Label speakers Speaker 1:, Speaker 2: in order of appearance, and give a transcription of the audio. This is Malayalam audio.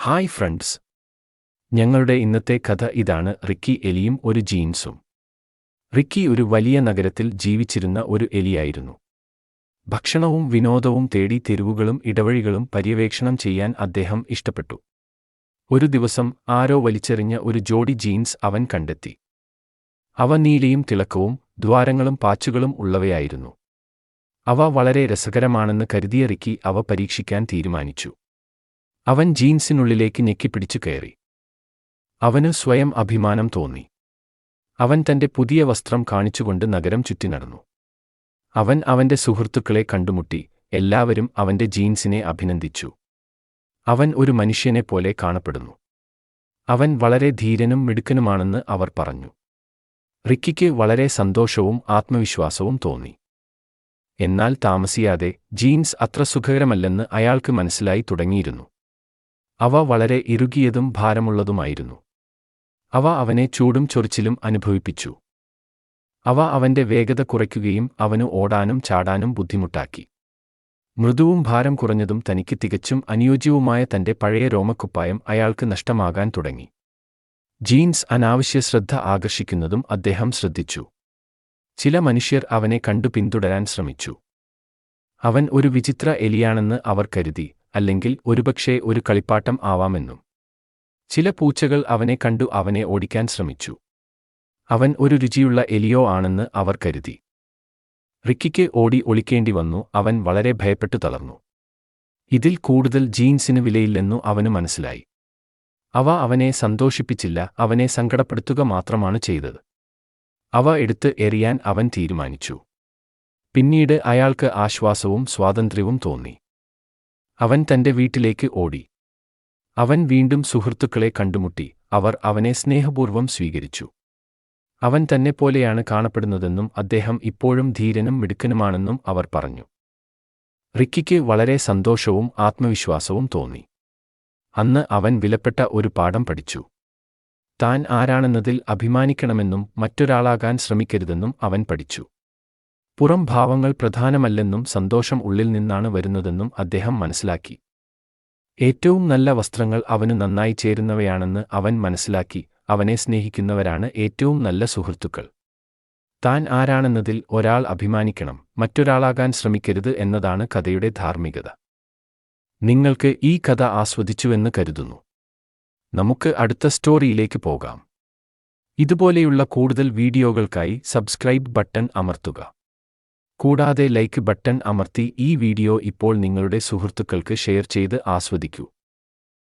Speaker 1: ഹായ് ഫ്രണ്ട്സ്, ഞങ്ങളുടെ ഇന്നത്തെ കഥ ഇതാണ്. റിക്കി എലിയും ഒരു ജീൻസും. റിക്കി ഒരു വലിയ നഗരത്തിൽ ജീവിച്ചിരുന്ന ഒരു എലിയായിരുന്നു. ഭക്ഷണവും വിനോദവും തേടി തെരുവുകളും ഇടവഴികളും പര്യവേക്ഷണം ചെയ്യാൻ അദ്ദേഹം ഇഷ്ടപ്പെട്ടു. ഒരു ദിവസം ആരോ വലിച്ചെറിഞ്ഞ ഒരു ജോഡി ജീൻസ് അവൻ കണ്ടെത്തി. അവ നീലയും തിളക്കവും ദ്വാരങ്ങളും പാച്ചുകളും ഉള്ളവയായിരുന്നു. അവ വളരെ രസകരമാണെന്ന് കരുതിയ റിക്കി അവ പരീക്ഷിക്കാൻ തീരുമാനിച്ചു. അവൻ ജീൻസിനുള്ളിലേക്ക് ഞെക്കിപ്പിടിച്ചു കയറി. അവന് സ്വയം അഭിമാനം തോന്നി. അവൻ തന്റെ പുതിയ വസ്ത്രം കാണിച്ചുകൊണ്ട് നഗരം ചുറ്റി നടന്നു. അവൻ അവന്റെ സുഹൃത്തുക്കളെ കണ്ടുമുട്ടി. എല്ലാവരും അവന്റെ ജീൻസിനെ അഭിനന്ദിച്ചു. അവൻ ഒരു മനുഷ്യനെപ്പോലെ കാണപ്പെടുന്നു. അവൻ വളരെ ധീരനും മിടുക്കനുമാണെന്ന് അവർ പറഞ്ഞു. റിക്കിക്ക് വളരെ സന്തോഷവും ആത്മവിശ്വാസവും തോന്നി. എന്നാൽ താമസിയാതെ ജീൻസ് അത്ര സുഖകരമല്ലെന്ന് അയാൾക്ക് മനസ്സിലായി തുടങ്ങിയിരുന്നു. അവ വളരെ ഇറുകിയതും ഭാരമുള്ളതുമായിരുന്നു. അവ അവനെ ചൂടും ചൊറിച്ചിലും അനുഭവിപ്പിച്ചു. അവ അവന്റെ വേഗത കുറയ്ക്കുകയും അവനു ഓടാനും ചാടാനും ബുദ്ധിമുട്ടാക്കി. മൃദുവും ഭാരം കുറഞ്ഞതും തനിക്ക് തികച്ചും അനുയോജ്യവുമായ തന്റെ പഴയ രോമക്കുപ്പായം അയാൾക്ക് നഷ്ടമാകാൻ തുടങ്ങി. ജീൻസ് അനാവശ്യ ശ്രദ്ധ ആകർഷിക്കുന്നതും അദ്ദേഹം ശ്രദ്ധിച്ചു. ചില മനുഷ്യർ അവനെ കണ്ടു പിന്തുടരാൻ ശ്രമിച്ചു. അവൻ ഒരു വിചിത്ര എലിയാണെന്ന് അവർ കരുതി, അല്ലെങ്കിൽ ഒരുപക്ഷേ ഒരു കളിപ്പാട്ടം ആവാമെന്നും. ചില പൂച്ചകൾ അവനെ കണ്ടു അവനെ ഓടിക്കാൻ ശ്രമിച്ചു. അവൻ ഒരു രുചിയുള്ള എലിയോ ആണെന്ന് അവർ കരുതി. റിക്കിക്ക് ഓടി ഒളിക്കേണ്ടി വന്നു. അവൻ വളരെ ഭയപ്പെട്ടു തളർന്നു. ഇതിൽ കൂടുതൽ ജീൻസിന് വിലയില്ലെന്നു അവനു മനസ്സിലായി. അവ അവനെ സന്തോഷിപ്പിച്ചില്ല, അവനെ സങ്കടപ്പെടുത്തുക മാത്രമാണ് ചെയ്തത്. അവ എടുത്ത് എറിയാൻ അവൻ തീരുമാനിച്ചു. പിന്നീട് അയാൾക്ക് ആശ്വാസവും സ്വാതന്ത്ര്യവും തോന്നി. അവൻ തന്റെ വീട്ടിലേക്ക് ഓടി. അവൻ വീണ്ടും സുഹൃത്തുക്കളെ കണ്ടുമുട്ടി. അവർ അവനെ സ്നേഹപൂർവ്വം സ്വീകരിച്ചു. അവൻ തന്നെപ്പോലെയാണ് കാണപ്പെടുന്നതെന്നും അദ്ദേഹം ഇപ്പോഴും ധീരനും മിടുക്കനുമാണെന്നും അവർ പറഞ്ഞു. റിക്കിക്ക് വളരെ സന്തോഷവും ആത്മവിശ്വാസവും തോന്നി. അന്ന് അവൻ വിലപ്പെട്ട ഒരു പാഠം പഠിച്ചു. താൻ ആരാണെന്നതിൽ അഭിമാനിക്കണമെന്നും മറ്റൊരാളാകാൻ ശ്രമിക്കരുതെന്നും അവൻ പഠിച്ചു. പുറം ഭാവങ്ങൾ പ്രധാനമല്ലെന്നും സന്തോഷം ഉള്ളിൽ നിന്നാണ് വരുന്നതെന്നും അദ്ദേഹം മനസ്സിലാക്കി. ഏറ്റവും നല്ല വസ്ത്രങ്ങൾ അവനു നന്നായി ചേരുന്നവയാണെന്ന് അവൻ മനസ്സിലാക്കി. അവനെ സ്നേഹിക്കുന്നവരാണ് ഏറ്റവും നല്ല സുഹൃത്തുക്കൾ. താൻ ആരാണെന്നതിൽ ഒരാൾ അഭിമാനിക്കണം, മറ്റൊരാളാകാൻ ശ്രമിക്കരുത് എന്നതാണ് കഥയുടെ ധാർമ്മികത. നിങ്ങൾക്ക് ഈ കഥ ആസ്വദിച്ചുവെന്ന് കരുതുന്നു. നമുക്ക് അടുത്ത സ്റ്റോറിയിലേക്ക് പോകാം. ഇതുപോലെയുള്ള കൂടുതൽ വീഡിയോകൾക്കായി സബ്സ്ക്രൈബ് ബട്ടൺ അമർത്തുക. കൂടാതെ ലൈക്ക് ബട്ടൺ അമർത്തി ഈ വീഡിയോ ഇപ്പോൾ നിങ്ങളുടെ സുഹൃത്തുക്കൾക്ക് ഷെയർ ചെയ്ത് ആസ്വദിക്കൂ.